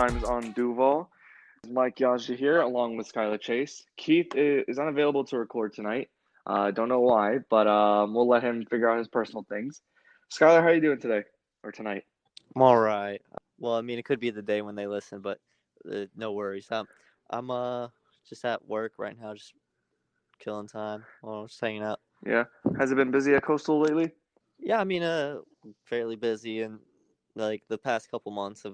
Grimes on Duval. Mike Yaja here, along with Skylar Chase. Keith is unavailable to record tonight. Don't know why, but we'll let him figure out his personal things. Skylar, how are you doing today or tonight? I'm all right. Well, I mean, it could be the day when they listen, but no worries. I'm just at work right now, just killing time. Just hanging out. Yeah. Has it been busy at Coastal lately? Yeah, I mean, fairly busy, and like the past couple months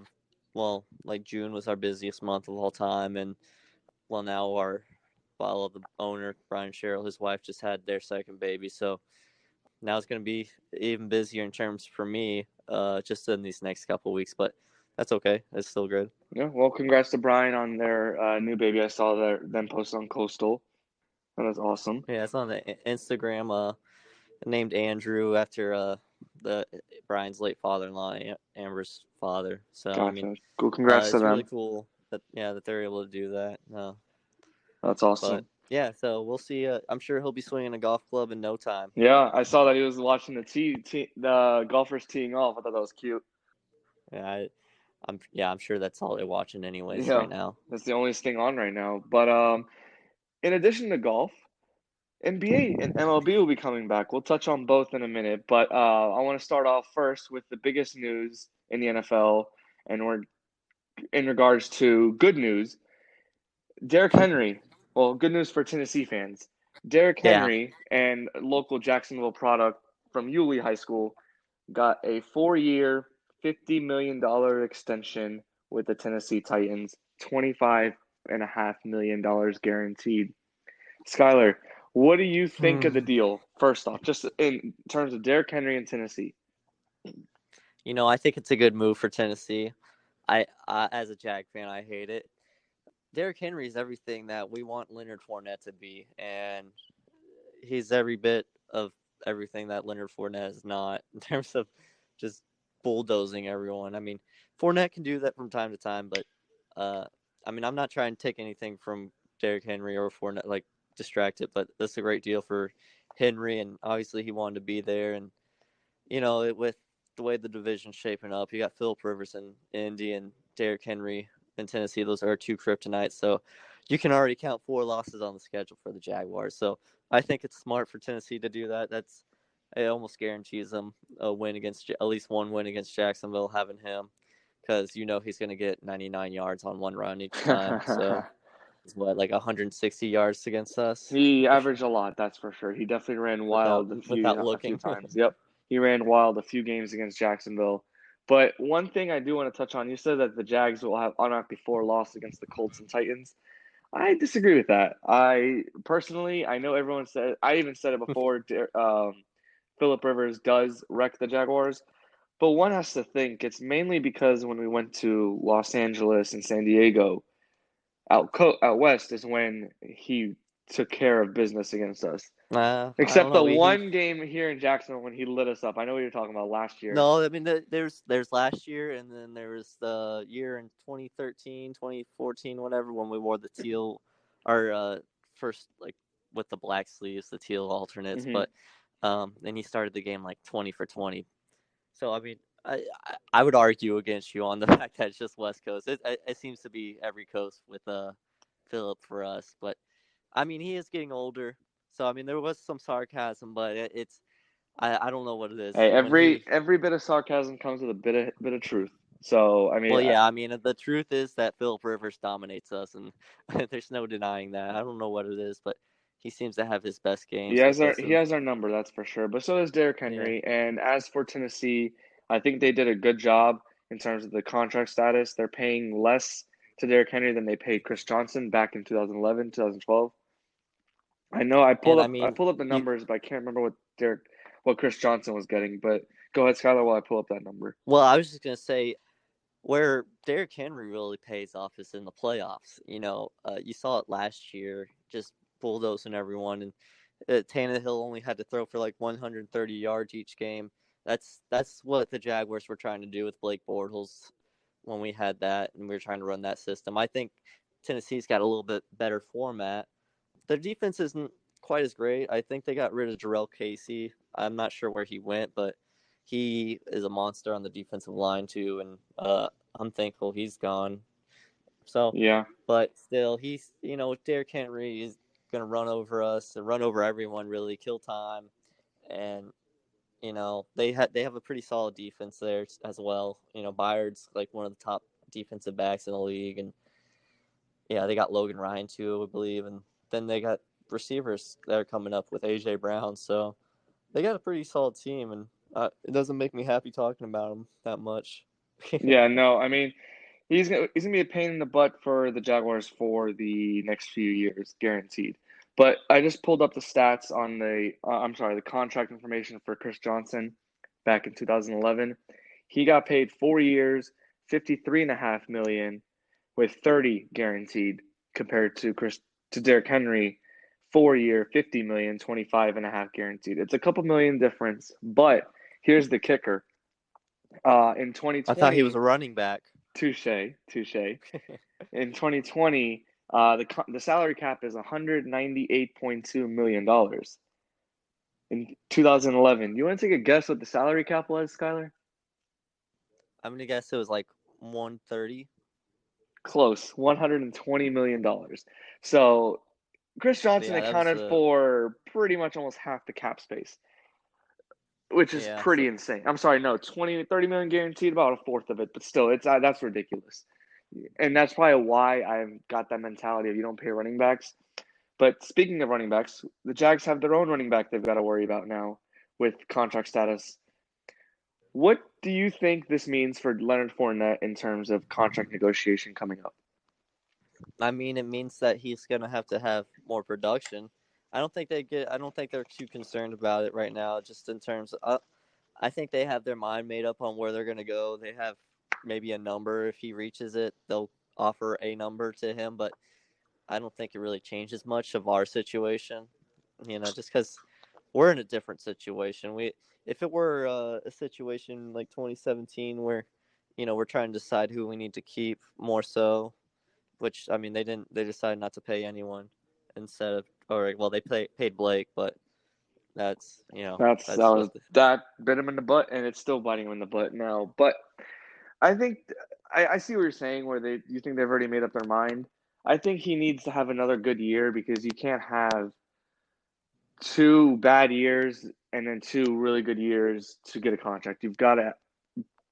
like June was our busiest month of all time, and now the owner Brian Sherrill, his wife just had their second baby, so now it's going to be even busier in terms for me, just in these next couple of weeks, but that's okay. It's still good. Yeah. Well, congrats to Brian on their new baby. I saw them post on Coastal. That was awesome. Yeah, it's on the Instagram. Named Andrew after the Brian's late father-in-law, Amber's father. So Gotcha. I mean, Cool. Congrats to it's them. really cool that they're able to do that. That's awesome. But yeah, so we'll see. I'm sure he'll be swinging a golf club in no time. Yeah, I saw that he was watching the golfers teeing off. I thought that was cute. Yeah, I'm sure that's all they're watching anyways Yeah, right now. that's the only thing on right now. But in addition to golf, NBA and MLB will be coming back. We'll touch on both in a minute, but I want to start off first with the biggest news in the NFL, and we're in regards to good news. Derrick Henry. Well, good news for Tennessee fans. Derrick Yeah. Henry and local Jacksonville product from Yulee High School got a 4-year, $50 million extension with the Tennessee Titans, $25.5 million guaranteed. Skylar, what do you think of the deal, first off, just in terms of Derrick Henry and Tennessee? I think it's a good move for Tennessee. I as a Jag fan, I hate it. Derrick Henry is everything that we want Leonard Fournette to be, and he's every bit of everything that Leonard Fournette is not in terms of just bulldozing everyone. I mean, Fournette can do that from time to time, but I mean, I'm not trying to take anything from Derrick Henry or Fournette, like distract it, but that's a great deal for Henry, and obviously he wanted to be there, and with the way the division's shaping up, you got Phillip Rivers in Indy and Derrick Henry in Tennessee. Those are two kryptonites, so you can already count 4 losses on the schedule for the Jaguars. So I think it's smart for Tennessee to do that. It almost guarantees them a win at least one win against Jacksonville, having him, because he's going to get 99 yards on one run each time. So it's like 160 yards against us. He averaged a lot, that's for sure. He definitely ran wild a few times. Yep, he ran wild a few games against Jacksonville. But one thing I do want to touch on, you said that the Jags will have automatically 4 losses against the Colts and Titans. I disagree with that. I know everyone said, I even said it before, Phillip Rivers does wreck the Jaguars. But one has to think it's mainly because when we went to Los Angeles and San Diego, out west is when he took care of business against us. Except the one game here in Jacksonville when he lit us up. I know what you're talking about last year. No, I mean, there's last year, and then there was the year in 2013, 2014, whatever, when we wore the teal, our first, like, with the black sleeves, the teal alternates. Mhm. But then he started the game like 20 for 20. So, I mean, I would argue against you on the fact that it's just West Coast. It seems to be every coast with Phillip for us. But, I mean, he is getting older. So, I mean, there was some sarcasm, but it's I don't know what it is. Hey, every bit of sarcasm comes with a bit of truth. So I mean, well, yeah, I mean, the truth is that Phillip Rivers dominates us, and there's no denying that. I don't know what it is, but he seems to have his best games. He has our number, that's for sure. But so does Derrick Henry. Yeah. And as for Tennessee, I think they did a good job in terms of the contract status. They're paying less to Derrick Henry than they paid Chris Johnson back in 2011, 2012. I know I pulled up the numbers, but I can't remember what Chris Johnson was getting. But go ahead, Skylar, while I pull up that number. Well, I was just gonna say, where Derrick Henry really pays off is in the playoffs. You saw it last year, just bulldozing everyone, and Tannehill only had to throw for like 130 yards each game. That's what the Jaguars were trying to do with Blake Bortles when we had that, and we were trying to run that system. I think Tennessee's got a little bit better format. Their defense isn't quite as great. I think they got rid of Jarrell Casey. I'm not sure where he went, but he is a monster on the defensive line too, and I'm thankful he's gone. So, yeah, but still, he's Derrick Henry is gonna run over us and run over everyone, really kill time, and they have a pretty solid defense there as well. Byard's like one of the top defensive backs in the league, and yeah, they got Logan Ryan too, I believe, and then they got receivers that are coming up with AJ Brown. So they got a pretty solid team, and it doesn't make me happy talking about them that much. yeah. No, I mean, he's gonna be a pain in the butt for the Jaguars for the next few years, guaranteed. But I just pulled up the stats on the contract information for Chris Johnson back in 2011. He got paid 4 years, 53.5 million, with 30 guaranteed, compared to Derrick Henry, 4 year, 50 million, 25.5 guaranteed. It's a couple million difference, but here's the kicker. In I thought he was 2020, a running back. touche, touche. In 2020, the salary cap is $198.2 million. In 2011, you want to take a guess what the salary cap was, Skyler? I'm gonna guess it was like 130. Close, $120 million. So Chris Johnson Yeah, that was accounted for pretty much almost half the cap space, which is yeah. pretty insane. I'm sorry, no, 30 million guaranteed, about a fourth of it, but still, that's ridiculous. And that's probably why I've got that mentality of you don't pay running backs. But speaking of running backs, the Jags have their own running back they've got to worry about now with contract status. What do you think this means for Leonard Fournette in terms of contract negotiation coming up? I mean, it means that he's gonna have to have more production. I don't think they're too concerned about it right now. Just in terms of, I think they have their mind made up on where they're gonna go. They have maybe a number. If he reaches it, they'll offer a number to him. But I don't think it really changes much of our situation. Just because we're in a different situation. If it were a situation like 2017 where, we're trying to decide who we need to keep more so, which I mean they decided not to pay anyone instead of, or well, they paid Blake, but that's that's what That bit him in the butt, and it's still biting him in the butt now. But I think I see what you're saying, where you think they've already made up their mind. I think he needs to have another good year, because you can't have 2 bad years and then 2 really good years to get a contract. You've got to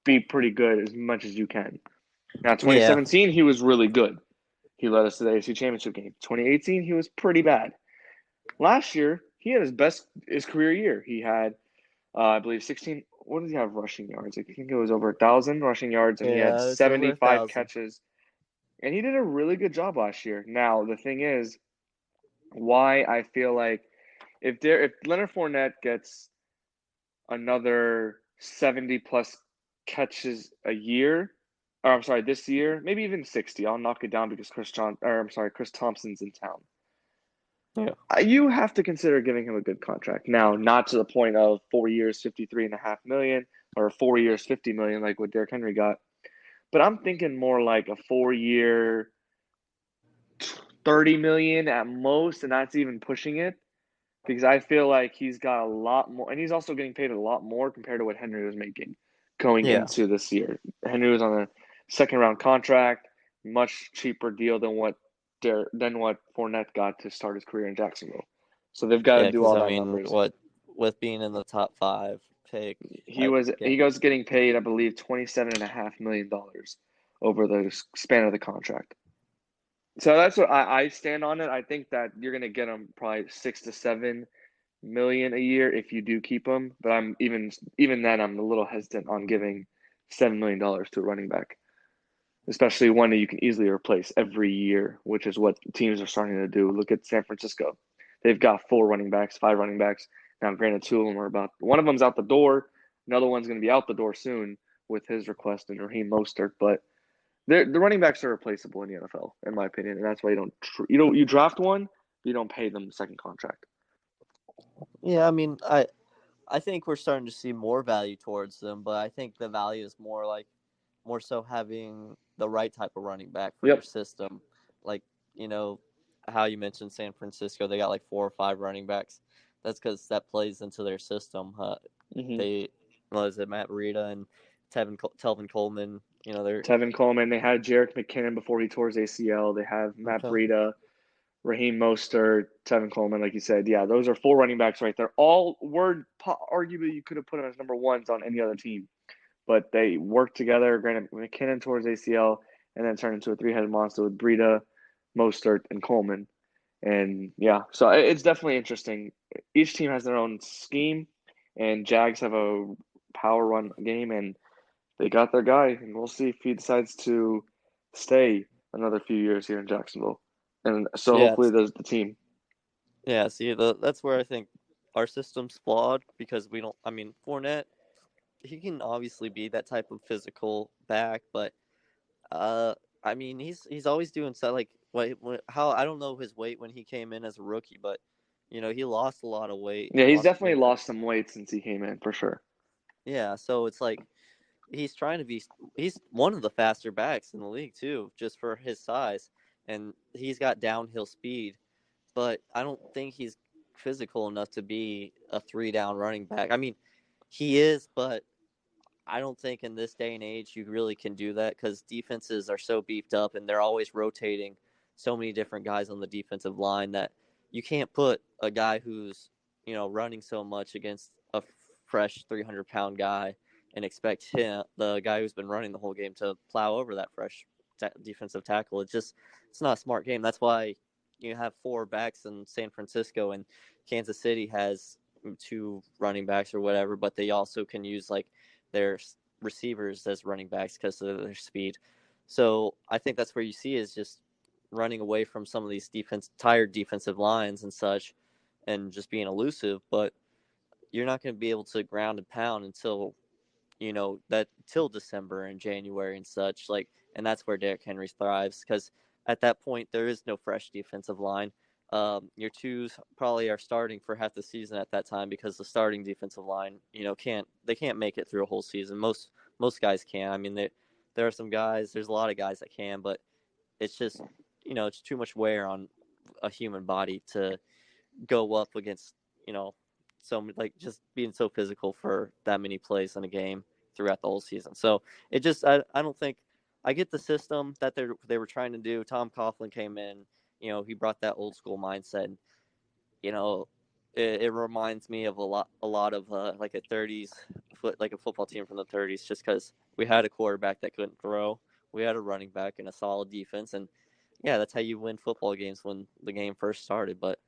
be pretty good as much as you can. Now, yeah 2017, he was really good. He led us to the AFC Championship game. 2018, he was pretty bad. Last year, he had his career year. He had, I believe, 16. What did he have rushing yards? I think it was over 1,000 rushing yards, and he had it's over 75 1,000. catches. And he did a really good job last year. Now, the thing is, why I feel like if Leonard Fournette gets another 70 plus catches a year, or I'm sorry, this year, maybe even 60, I'll knock it down because Chris Thompson's in town. Yeah. You have to consider giving him a good contract. Now, not to the point of 4 years, 53.5 million, or 4 years, 50 million, like what Derrick Henry got. But I'm thinking more like a 4 year, 30 million at most, and that's even pushing it, because I feel like he's got a lot more, and he's also getting paid a lot more compared to what Henry was making going Yeah. into this year. Henry was on a second round contract, much cheaper deal than what Fournette got to start his career in Jacksonville. So they've got to do because all I that mean, numbers. with being in the top 5 pick, He was getting paid, I believe, $27.5 million over the span of the contract. So that's what I stand on it. I think that you're gonna get him probably 6 to 7 million a year if you do keep him. But I'm even then I'm a little hesitant on giving $7 million to a running back, especially one that you can easily replace every year, which is what teams are starting to do. Look at San Francisco; they've got 4 running backs, 5 running backs. Now, granted, 2 of them are one of them's out the door, another one's going to be out the door soon with his request and Raheem Mostert, but. The running backs are replaceable in the NFL, in my opinion, and that's why you draft one, you don't pay them the second contract. Yeah, I mean, I think we're starting to see more value towards them, but I think the value is more so having the right type of running back for your system. Like, how you mentioned San Francisco, they got like 4 or 5 running backs. That's because that plays into their system. Mm-hmm. Matt Breida and Telvin Coleman, they're Tevin Coleman. They had Jerick McKinnon before he tore his ACL. They have Matt Breida, Raheem Mostert, Tevin Coleman, like you said. Yeah, those are 4 running backs right there. All were arguably you could have put them as number ones on any other team, but they worked together. Granted, McKinnon tore his ACL and then turned into a 3-headed monster with Breida, Mostert, and Coleman. And yeah, so it's definitely interesting. Each team has their own scheme, and Jags have a power run game, and they got their guy, and we'll see if he decides to stay another few years here in Jacksonville. And so hopefully there's the team. Yeah, see, that's where I think our system's flawed because we don't. I mean, Fournette, he can obviously be that type of physical back, but I mean, he's always doing so like how I don't know his weight when he came in as a rookie, but he lost a lot of weight. Yeah, he's definitely lost some weight since he came in for sure. Yeah, so it's like he's one of the faster backs in the league too, just for his size, and he's got downhill speed, but I don't think he's physical enough to be a 3-down running back. I mean, he is, but I don't think in this day and age you really can do that because defenses are so beefed up and they're always rotating so many different guys on the defensive line that you can't put a guy who's running so much against a fresh 300-pound guy and expect the guy who's been running the whole game, to plow over that fresh defensive tackle. It's not a smart game. That's why you have 4 backs in San Francisco, and Kansas City has 2 running backs or whatever, but they also can use like their receivers as running backs because of their speed. So I think that's where you see is just running away from some of these tired defensive lines and such, and just being elusive. But you're not going to be able to ground and pound until till December and January and such. And that's where Derrick Henry thrives because at that point there is no fresh defensive line. Your twos probably are starting for half the season at that time because the starting defensive line, can't make it through a whole season. Most guys can. I mean, there are some guys. There's a lot of guys that can, but it's just it's too much wear on a human body to go up against so just being so physical for that many plays in a game throughout the whole season. So I don't think I get the system that they were trying to do. Tom Coughlin came in. He brought that old school mindset. And, it reminds me of a lot of like a 30s like a football team from the 30s, just because we had a quarterback that couldn't throw, we had a running back and a solid defense, and yeah, that's how you win football games when the game first started. But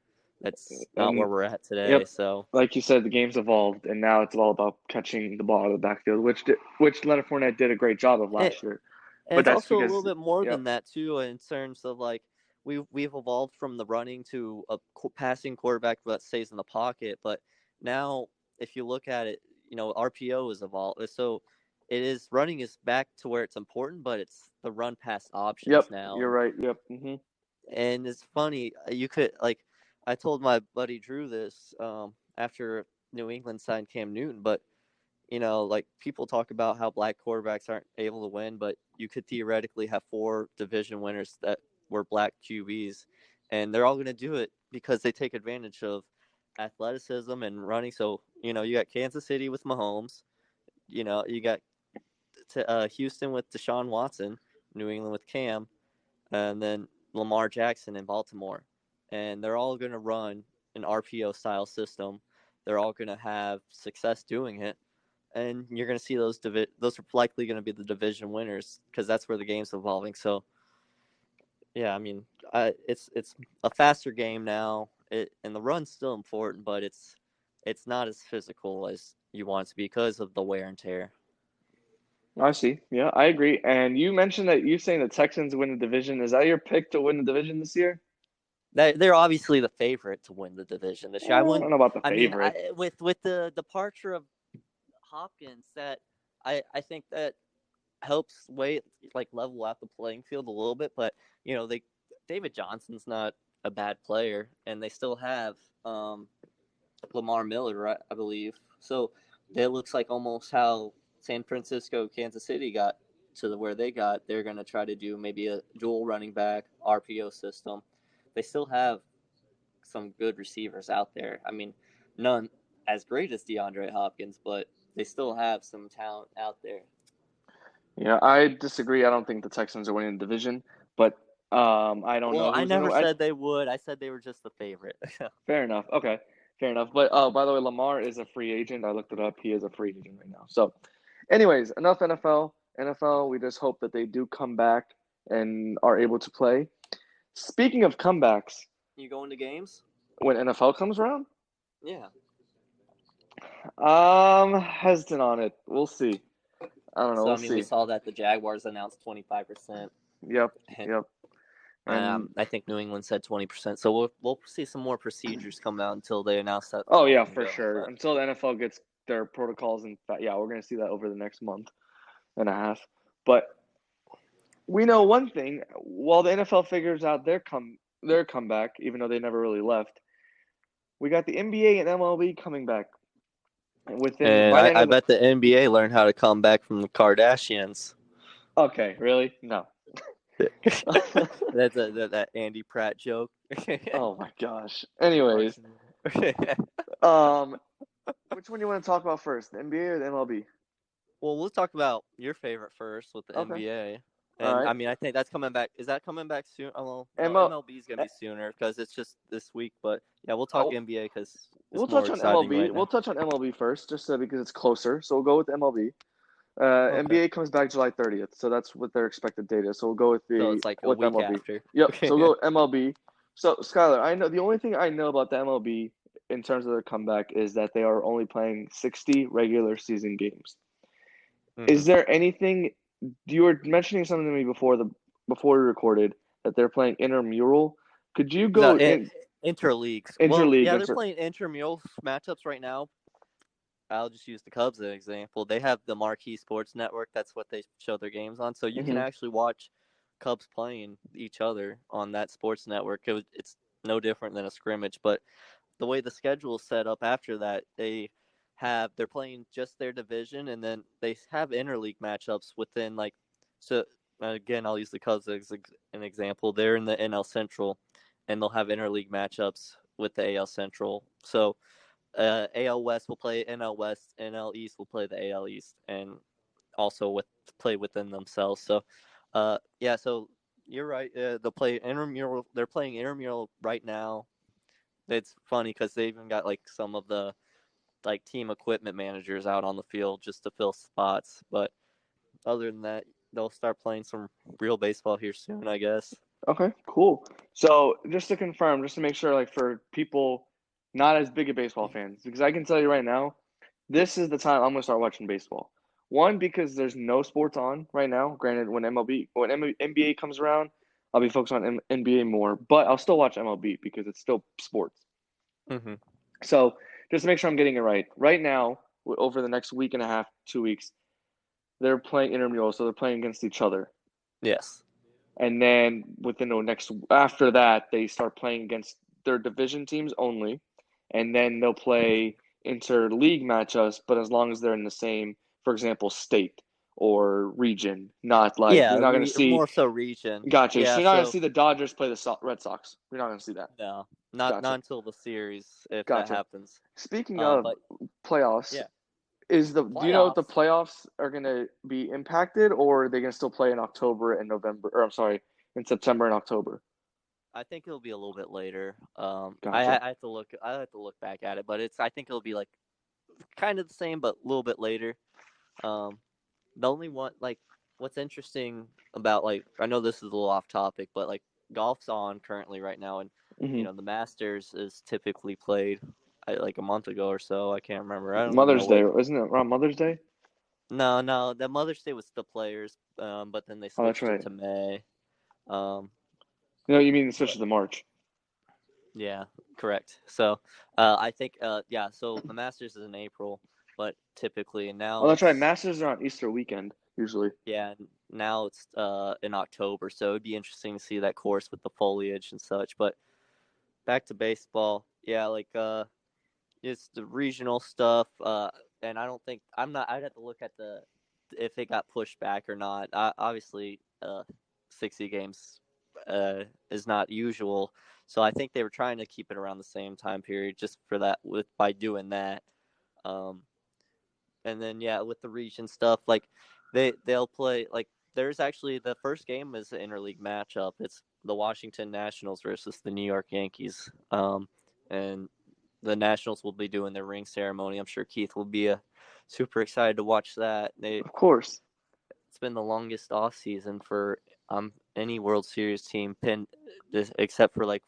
that's not where we're at today. Yep. So, like you said, the game's evolved, and now it's all about catching the ball out of the backfield, which Leonard Fournette did a great job of last year. And but it's also a little bit more than that too, in terms of like we've evolved from the running to a passing quarterback that stays in the pocket. But now, if you look at it, RPO is evolved. So running is back to where it's important, but it's the run pass options now. You're right. Yep. Mm-hmm. And it's funny. You could I told my buddy Drew this after New England signed Cam Newton, but people talk about how black quarterbacks aren't able to win, but you could theoretically have 4 division winners that were black QBs, and they're all going to do it because they take advantage of athleticism and running. So, you got Kansas City with Mahomes, you got Houston with Deshaun Watson, New England with Cam, and then Lamar Jackson in Baltimore. And they're all going to run an RPO style system. They're all going to have success doing it. And you're going to see those are likely going to be the division winners because that's where the game's evolving. So, yeah, I mean, it's a faster game now, and the run's still important, but it's not as physical as you want it to be because of the wear and tear. I see. Yeah, I agree. And you mentioned that you're saying the Texans win the division. Is that your pick to win the division this year? They're obviously the favorite to win the division this year. I don't know about the favorite. I mean, with the departure of Hopkins, that I think that helps level out the playing field a little bit. But David Johnson's not a bad player, and they still have Lamar Miller, right, I believe. So it looks like almost how San Francisco, Kansas City got to where they got. They're going to try to do maybe a dual running back RPO system. They still have some good receivers out there. I mean, none as great as DeAndre Hopkins, but they still have some talent out there. Yeah, I disagree. I don't think the Texans are winning the division, but I don't Well, know I who's gonna never win. said they would. I said they were just the favorite. Fair enough. Okay, fair enough. But by the way, Lamar is a free agent. I looked it up. He is a free agent right now. So, anyways, enough NFL. NFL. We just hope that they do come back and are able to play. Speaking of comebacks, You going to games? when NFL comes around, Yeah. hesitant on it. We'll see. I don't know. So We'll I mean, we see. saw that the Jaguars announced 25%, Yep. and Yep. And I think New England said 20%. So we'll see some more procedures come out until they announce that oh all yeah, can for go. sure. But Until the NFL gets their protocols and yeah, we're gonna see that over the next month and a half. But we know one thing: while the NFL figures out their comeback, even though they never really left, we got the NBA and MLB coming back within and by the end I of the. bet the NBA learned how to come back from the Kardashians. Okay, really? No. That's that Andy Pratt joke. Oh my gosh. Anyways, which one do you want to talk about first, the NBA or the MLB? Well, we'll talk about your favorite first with the Okay. NBA. All And right. I mean, I think that's coming back. Is that coming back soon? Oh, well, no, ML. MLB is gonna be sooner because it's just this week. But yeah, we'll talk Oh, NBA because we'll it's more touch on exciting MLB. right We'll now. touch on MLB first, just because it's closer. So we'll go with MLB. Okay. NBA comes back July 30th, so that's what their expected date is. So we'll go So it's like a with week MLB. after. Yep. So we'll go with MLB. So Skyler, I know the only thing I know about the MLB in terms of their comeback is that they are only playing 60 regular season games. Is Mm-hmm. there anything you were mentioning something to me before we recorded that they're playing intramural? Could you No, go in interleagues. Well, interleague? yeah, they're playing intramural matchups right now. I'll just use the Cubs as an example. They have the Marquee Sports Network. That's what they show their games on. So you can Hmm. actually watch Cubs playing each other on that sports network. It's no different than a scrimmage. But the way the schedule is set up after that, they're playing just their division, and then they have interleague matchups within like. So again, I'll use the Cubs as an example. They're in the NL Central, and they'll have interleague matchups with the AL Central. So AL West will play NL West, NL East will play the AL East, and also play within themselves. So, yeah, so you're right. They'll play intramural. They're playing intramural right now. It's funny because they even got like some of the like team equipment managers out on the field just to fill spots. But other than that, they'll start playing some real baseball here soon, I guess. Okay, cool. So just to confirm, just to make sure, like for people not as big of baseball fans, because I can tell you right now, this is the time I'm gonna start watching baseball. One, because there's no sports on right now. Granted, when NBA comes around, I'll be focused on NBA more, but I'll still watch MLB because it's still sports. Mm-hmm. So just to make sure I'm getting it right, right now, over the next week and a half, 2 weeks, they're playing intramural, so they're playing against each other. Yes. And then within the next after that, they start playing against their division teams only, and then they'll play interleague matchups. But as long as they're in the same, for example, state or region, not like you're Yeah, not going to see. more so region. Gotcha. So Yeah, you're not going to so see the Dodgers play the Red Sox. You're not going to see that. no, not Gotcha. until the series if that Gotcha. happens. Speaking of But playoffs, yeah, do you know if the playoffs. playoffs are going to be impacted, or are they going to still play in October and November? Or I'm sorry, in September and October. I think it'll be a little bit later. Gotcha. I have to look. I have to look back at it, but I think it'll be like kind of the same, but a little bit later. Um, the only one like what's interesting about like I know this is a little off topic, but like golf's on currently right now, and Hmm. the Masters is typically played like a month ago or so. I can't remember. I don't even know Mother's what. Day, isn't it around Mother's Day? No, the Mother's Day was the players, but then they Oh, that's switched it right. to May. Um, No, you mean switch but to March? yeah, correct. So, I think, yeah. So the Masters is in April, but typically Oh, now that's right. it's Masters are on Easter weekend usually. yeah, now it's in October. So it'd be interesting to see that course with the foliage and such. But back to baseball, yeah, like it's the regional stuff. And I don't think I'm not. I'd have to look at the if it got pushed back or not. Obviously, 60 games is not usual. So I think they were trying to keep it around the same time period just for that by doing that. Um, and then yeah, with the region stuff, like they'll play like there's actually the first game is an interleague matchup. It's the Washington Nationals versus the New York Yankees. And the Nationals will be doing their ring ceremony. I'm sure Keith will be super excited to watch that. Of course. It's been the longest off season for any World Series team except for like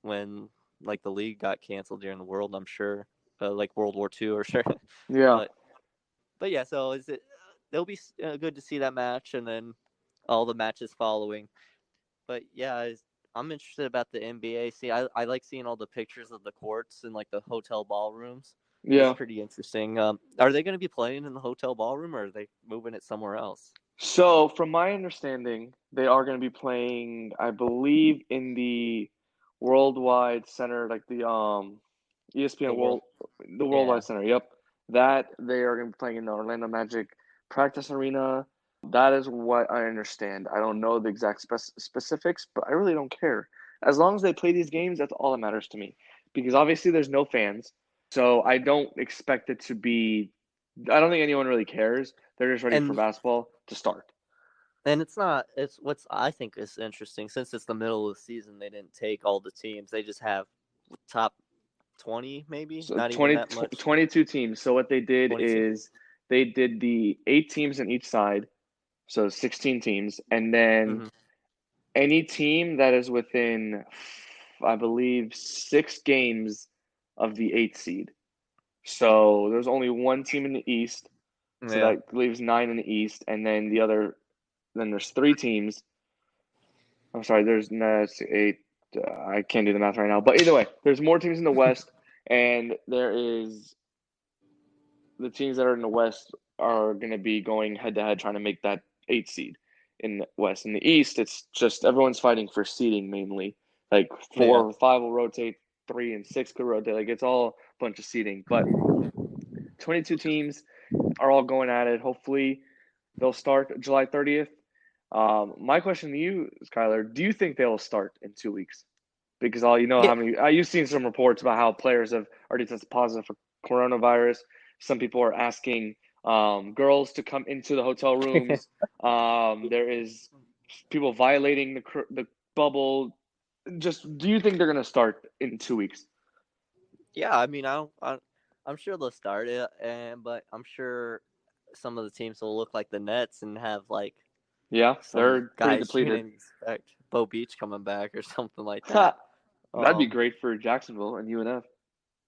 when like the league got canceled during the World, I'm sure, like World War II or sure. Yeah. But yeah, so it'll be good to see that match and then all the matches following. But yeah, I'm interested about the NBA. See, I like seeing all the pictures of the courts and like the hotel ballrooms. Yeah. It's pretty interesting. Are they going to be playing in the hotel ballroom or are they moving it somewhere else? So, from my understanding, they are going to be playing, I believe, in the Worldwide Center, like the ESPN the Worldwide Center. Yep, that they are going to be playing in the Orlando Magic practice arena. That is what I understand. I don't know the exact specifics, but I really don't care. As long as they play these games, that's all that matters to me. Because obviously, there's no fans, so I don't expect it to be. I don't think anyone really cares. They're just ready for basketball to start. And it's what's I think is interesting, since it's the middle of the season, they didn't take all the teams. They just have top 20 maybe, so not 20, even that much. 22 teams. So what they did 22? Is they did the 8 teams on each side, so 16 teams, and then any team that is within, I believe, 6 games of the 8th seed. So there's only one team in the East, so that leaves 9 in the East, and then there's 3 teams. I'm sorry, there's 8. I can't do the math right now, but either way, there's more teams in the West, and there is the teams that are in the West are going to be going head to head trying to make that 8 seed in the West. In the East, it's just everyone's fighting for seeding mainly. Like 4 or 5 will rotate, 3 and 6 could rotate. Like it's all a bunch of seeding, but 22 teams are all going at it. Hopefully, they'll start July 30th. My question to you, Skyler, do you think they will start in 2 weeks? Because how many you've seen some reports about how players have already tested positive for coronavirus. Some people are asking girls to come into the hotel rooms. There is people violating the bubble. Just, do you think they're going to start in 2 weeks? Yeah, I mean, I'm sure they'll start it, but I'm sure some of the teams will look like the Nets and have like they're pretty depleted. Expect Bo Beach coming back or something like that. That'd be great for Jacksonville and UNF.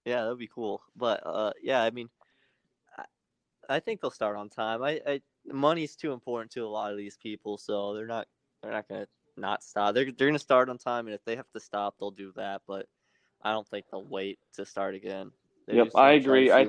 Yeah, that'd be cool. But yeah, I mean, I think they'll start on time. Money's too important to a lot of these people, so they're not gonna not stop. They're gonna start on time, and if they have to stop, they'll do that. But I don't think they'll wait to start again. I agree. I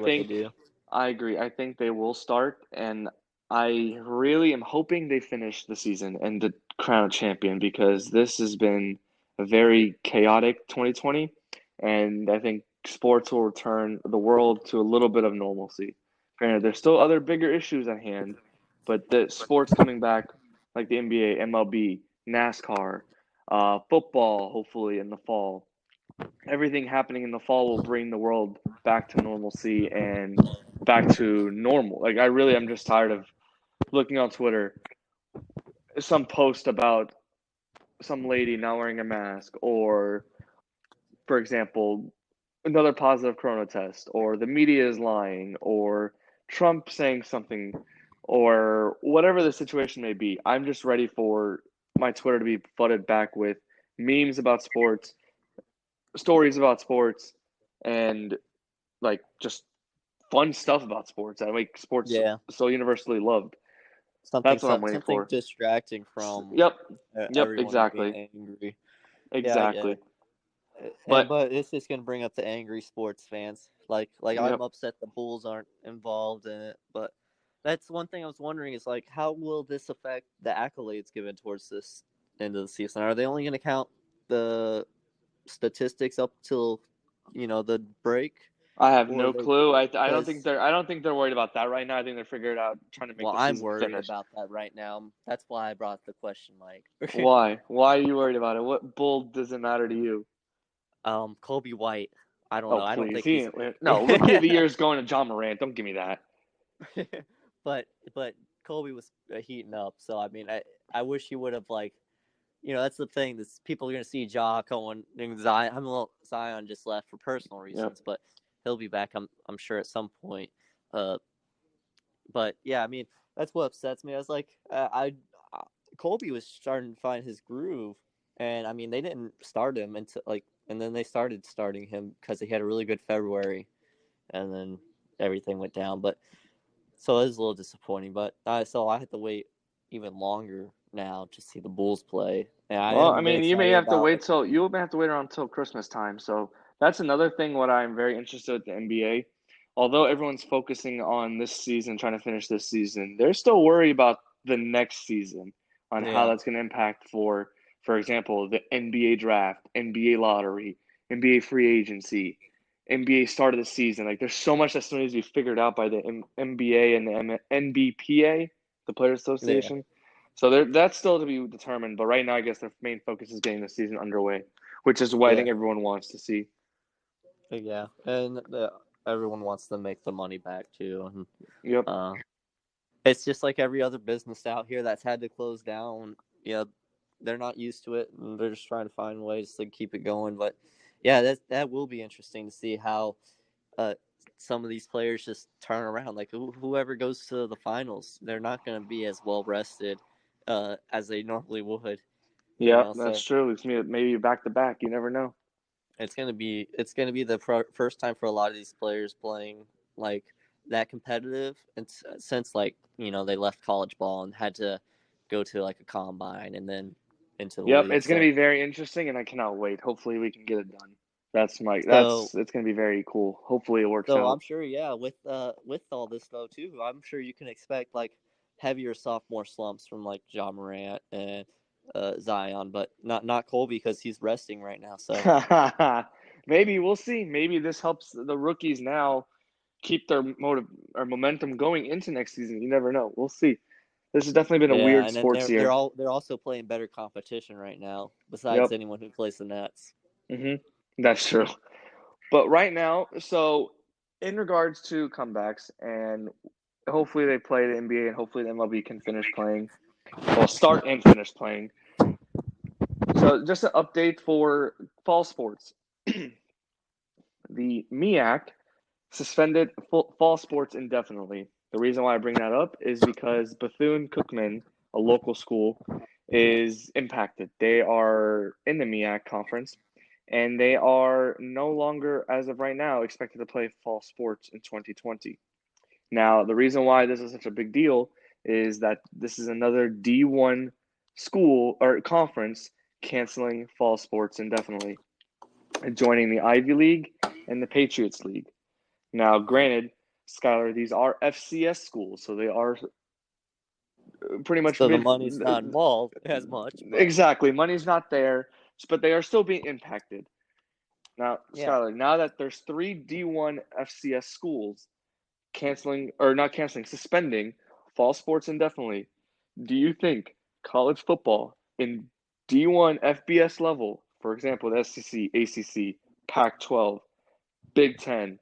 agree. I think they will start, and I really am hoping they finish the season and the crown champion, because this has been a very chaotic 2020, and I think sports will return the world to a little bit of normalcy. Granted, there's still other bigger issues at hand, but the sports coming back, like the NBA, MLB, NASCAR, football, hopefully in the fall, everything happening in the fall will bring the world back to normalcy and back to normal. Like, I really am just tired of looking on Twitter, some post about some lady not wearing a mask, or, for example, another positive corona test, or the media is lying, or Trump saying something, or whatever the situation may be. I'm just ready for my Twitter to be flooded back with memes about sports, stories about sports, and like just fun stuff about sports that make sports so universally loved. That's what I'm waiting for. Something distracting from exactly. Being angry. Exactly. But it's just gonna bring up the angry sports fans. Like I'm upset the Bulls aren't involved in it. But that's one thing I was wondering is like, how will this affect the accolades given towards this end of the season? Are they only gonna count the statistics up till the break? I have no clue. I don't think they're worried about that right now. I think they're figuring out trying to make the season I'm worried finished. about that right now. That's why I brought the question, Mike. Why are you worried about it? What Bull doesn't matter to you? Kobe White. I don't know. Please. I don't think no, Rookie of the Year is going to John Morant. Don't give me that. but Colby was heating up. So I mean, I wish he would have that's the thing. This people are gonna see Ja going and Zion. Zion just left for personal reasons, but he'll be back. I'm sure at some point. But yeah, I mean that's what upsets me. I was like, Colby was starting to find his groove, and I mean they didn't start him until and then they started starting him because he had a really good February, and then everything went down. But so it was a little disappointing. But so I had to wait even longer now to see the Bulls play. And you may have to wait around till Christmas time. So that's another thing. What I'm very interested with the NBA. Although everyone's focusing on this season, trying to finish this season, they're still worried about the next season on how that's going to impact for example, the NBA draft, NBA lottery, NBA free agency, NBA start of the season. Like, there's so much that still needs to be figured out by the NBA and the NBPA, the Players Association. So that's still to be determined. But right now, I guess their main focus is getting the season underway, which is what I think everyone wants to see. Yeah, and everyone wants to make the money back too. And, yep. It's just like every other business out here that's had to close down. Yeah, they're not used to it, and they're just trying to find ways to keep it going. But yeah, that will be interesting to see how some of these players just turn around. Like whoever goes to the finals, they're not going to be as well rested as they normally would. Yeah, that's true. It's maybe back to back. You never know. It's gonna be the first time for a lot of these players playing like that competitive, and since they left college ball and had to go to like a combine and then into the league. It's gonna be very interesting, and I cannot wait. Hopefully, we can get it done. It's gonna be very cool. Hopefully, it works out. So I'm sure, with all this though too, I'm sure you can expect like heavier sophomore slumps from like Ja Morant and Zion, but not Colby because he's resting right now. So maybe we'll see. Maybe this helps the rookies now keep their momentum going into next season. You never know. We'll see. This has definitely been a weird sports year. They're also playing better competition right now, besides anyone who plays the Nets. That's true. But right now, so in regards to comebacks, and hopefully they play the NBA, and hopefully the MLB can finish playing. Well, start and finish playing. So just an update for fall sports. The MEAC suspended fall sports indefinitely. The reason why I bring that up is because Bethune-Cookman, a local school, is impacted. They are in the MEAC conference, and they are no longer, as of right now, expected to play fall sports in 2020. Now, the reason why this is such a big deal is that this is another D1 school or conference canceling fall sports indefinitely, joining the Ivy League and the Patriots League. Now, granted, Skyler, these are FCS schools, so they are pretty much... So the money's not involved as much. But... Exactly. Money's not there, but they are still being impacted. Now, Skyler, now that there's 3 D1 FCS schools suspending fall sports indefinitely, do you think college football in D1 FBS level, for example, the SEC, ACC, Pac-12, Big Ten,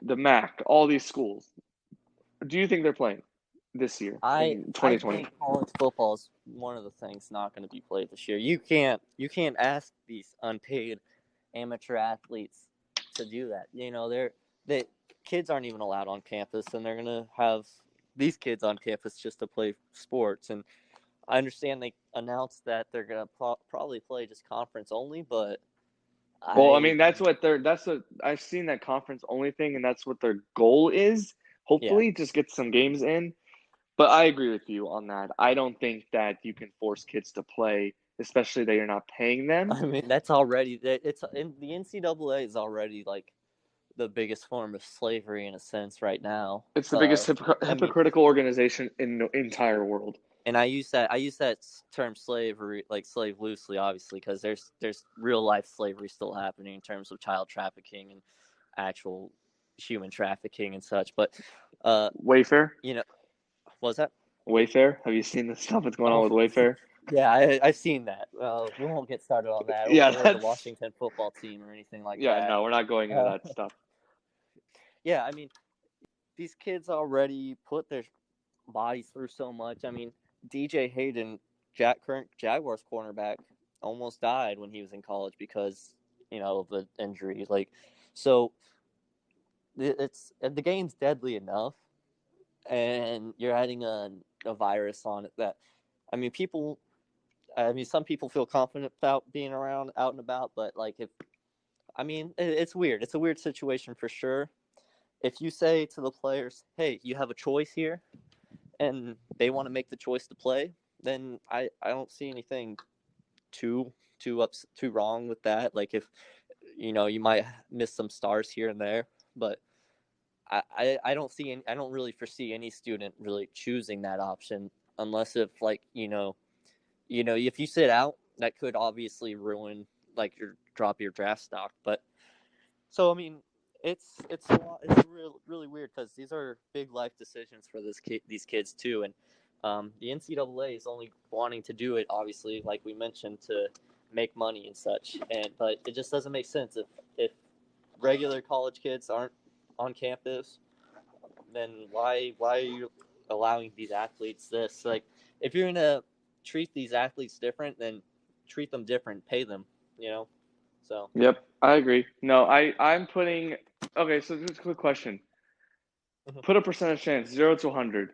the MAC, all these schools, do you think they're playing this year in 2020? I think college football is one of the things not going to be played this year. You can't ask these unpaid amateur athletes to do that. The kids aren't even allowed on campus, and they're going to have these kids on campus just to play sports. And I understand they announced that they're going to probably play just conference only, but I've seen that conference only thing, and that's what their goal is. Hopefully, just get some games in. But I agree with you on that. I don't think that you can force kids to play, especially that you're not paying them. I mean, that's already the NCAA is already like the biggest form of slavery in a sense right now. It's the biggest hypocritical organization in the entire world. And I use that term slavery, like slave loosely, obviously, because there's real life slavery still happening in terms of child trafficking and actual human trafficking and such. But Wayfair, what was that? Wayfair? Have you seen the stuff that's going on with Wayfair? Yeah, I've seen that. We won't get started on that. Or the Washington football team or anything like that. Yeah, no, we're not going into that stuff. Yeah, I mean, these kids already put their bodies through so much. I mean, DJ Hayden, current Jaguars cornerback, almost died when he was in college because, of the injury. Like, so the game's deadly enough, and you're adding a virus on it that, I mean, some people feel confident about being around out and about, but like it's weird. It's a weird situation for sure. If you say to the players, hey, you have a choice here, and they want to make the choice to play, then I don't see anything too wrong with that. Like, if you might miss some stars here and there, but I don't really foresee any student really choosing that option unless if if you sit out, that could obviously ruin drop your draft stock. But so I mean, it's really weird because these are big life decisions for these kids too, and the NCAA is only wanting to do it, obviously, like we mentioned, to make money and such. But it just doesn't make sense if regular college kids aren't on campus, then why are you allowing these athletes this? Like, if you're gonna treat these athletes different, then treat them different, pay them, So. Yep, I agree. No, I'm putting. Okay, so just a quick question. Put a percentage chance, 0 to 100.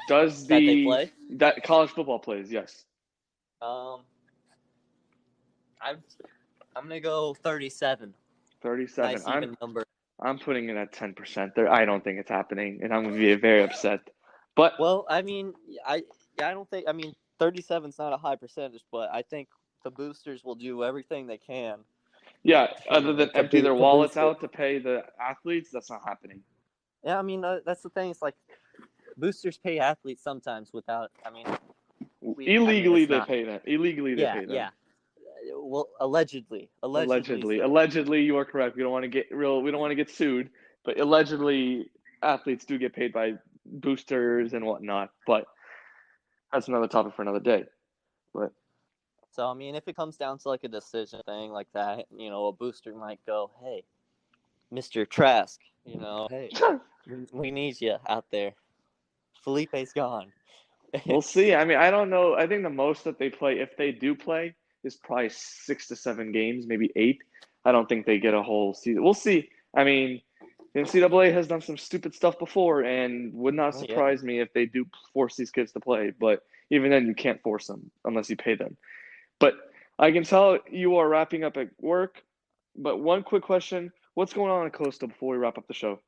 Does that they play? That college football plays? Yes. I'm gonna go 37. 37. Nice even number. I'm putting it at 10%. There, I don't think it's happening, and I'm gonna be very upset. But well, I mean, I don't think. I mean, 37 is not a high percentage, but I think the boosters will do everything they can. Yeah, other than empty their wallets out to pay the athletes, that's not happening. Yeah, I mean, that's the thing. It's like boosters pay athletes sometimes without. I mean, illegally they pay them. Illegally they pay them. Yeah. Well, allegedly, you are correct. We don't want to get real. We don't want to get sued, but allegedly, athletes do get paid by boosters and whatnot. But that's another topic for another day. But so, I mean, if it comes down to like a decision thing like that, a booster might go, "Hey, Mr. Trask, hey, we need you out there. Felipe's gone." We'll see. I mean, I don't know. I think the most that they play, if they do play, is probably 6 to 7 games, maybe 8. I don't think they get a whole season. We'll see. I mean, the NCAA has done some stupid stuff before, and would not surprise me if they do force these kids to play. But even then, you can't force them unless you pay them. But I can tell you are wrapping up at work. But one quick question: what's going on in Coastal before we wrap up the show?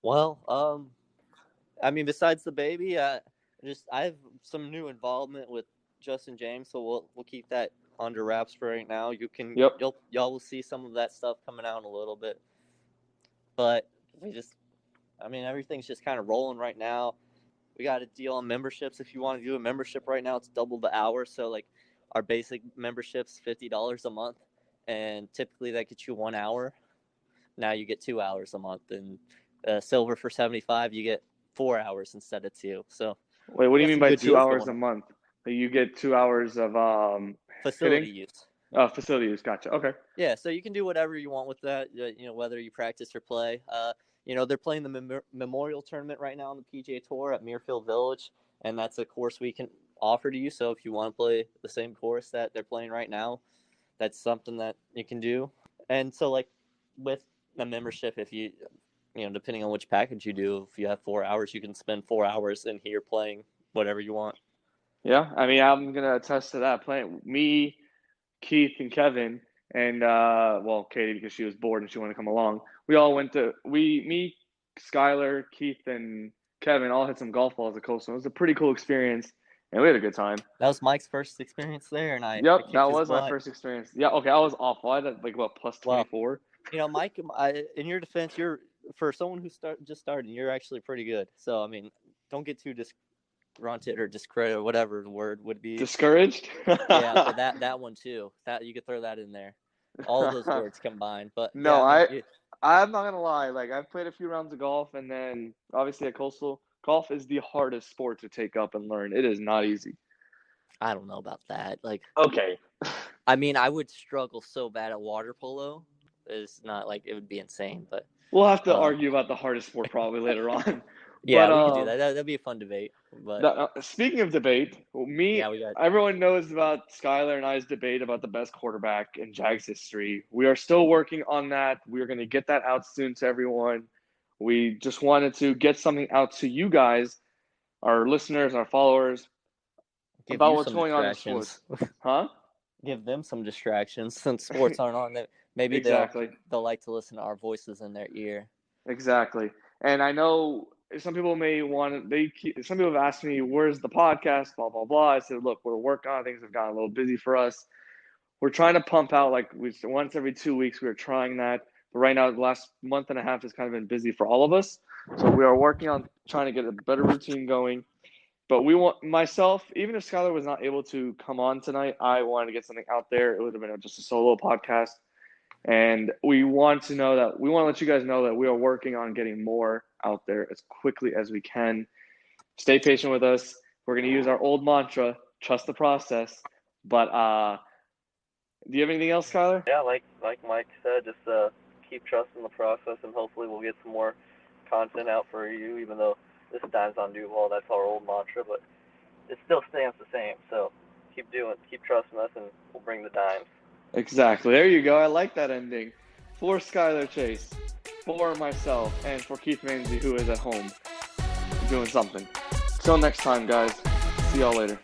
Well, I mean, besides the baby, I have some new involvement with Justin James, so we'll keep that under wraps for right now. Y'all will see some of that stuff coming out in a little bit, but everything's just kind of rolling right now. We got a deal on memberships. If you want to do a membership right now, it's double the hours. So like our basic membership's $50 a month, and typically that gets you 1 hour. Now you get 2 hours a month, and silver for $75, you get 4 hours instead of 2. So wait, what do you mean by 2 hours a month? You get 2 hours of facility use. Oh, facility use. Gotcha. Okay. Yeah, so you can do whatever you want with that. Whether you practice or play. They're playing the Memorial Tournament right now on the PGA Tour at Muirfield Village, and that's a course we can offer to you. So if you want to play the same course that they're playing right now, that's something that you can do. And so, like with a membership, if you depending on which package you do, if you have 4 hours, you can spend 4 hours in here playing whatever you want. Yeah, I mean, I'm gonna attest to that. Playing me, Keith, and Kevin, and Katie, because she was bored and she wanted to come along. We all went to me, Skyler, Keith, and Kevin all hit some golf balls at Coastal. It was a pretty cool experience, and we had a good time. That was Mike's first experience there, and that was my first experience. Yeah, okay, I was awful. I had plus 24. Well, Mike, in your defense, for someone who just started, you're actually pretty good. So I mean, don't get too disgruntled or discredit or whatever the word would be. Discouraged? Yeah, but that one too. That you could throw that in there. All of those words combined. But no, yeah, I'm not gonna lie. Like, I've played a few rounds of golf, and then obviously at Coastal, golf is the hardest sport to take up and learn. It is not easy. I don't know about that. Like, okay. I mean, I would struggle so bad at water polo. It's not like it would be insane, but we'll have to argue about the hardest sport probably later on. Yeah, we can do that. That'd be a fun debate. But speaking of debate, everyone knows about Skyler and I's debate about the best quarterback in Jags history. We are still working on that. We are going to get that out soon to everyone. We just wanted to get something out to you guys, our listeners, our followers, about what's going on in sports. Huh? Give them some distractions since sports aren't on. Maybe they'll like to listen to our voices in their ear. Exactly. And I know some people some people have asked me, where's the podcast, blah, blah, blah. I said, look, we're working on it. Things have gotten a little busy for us. We're trying to pump out once every 2 weeks. We are trying that. But right now, the last month and a half has kind of been busy for all of us. So we are working on trying to get a better routine going. But myself, even if Skyler was not able to come on tonight, I wanted to get something out there. It would have been just a solo podcast. And we want to let you guys know that we are working on getting more out there as quickly as we can. Stay patient with us. We're going to use our old mantra, trust the process. But do you have anything else, Skyler? Yeah, like Mike said, just keep trusting the process, and hopefully we'll get some more content out for you, even though this dimes on Duval. That's our old mantra, but it still stands the same. So keep trusting us, and we'll bring the dimes. Exactly. There you go. I like that ending. For Skyler Chase, for myself, and for Keith Manzi, who is at home doing something. Till next time, guys. See y'all later.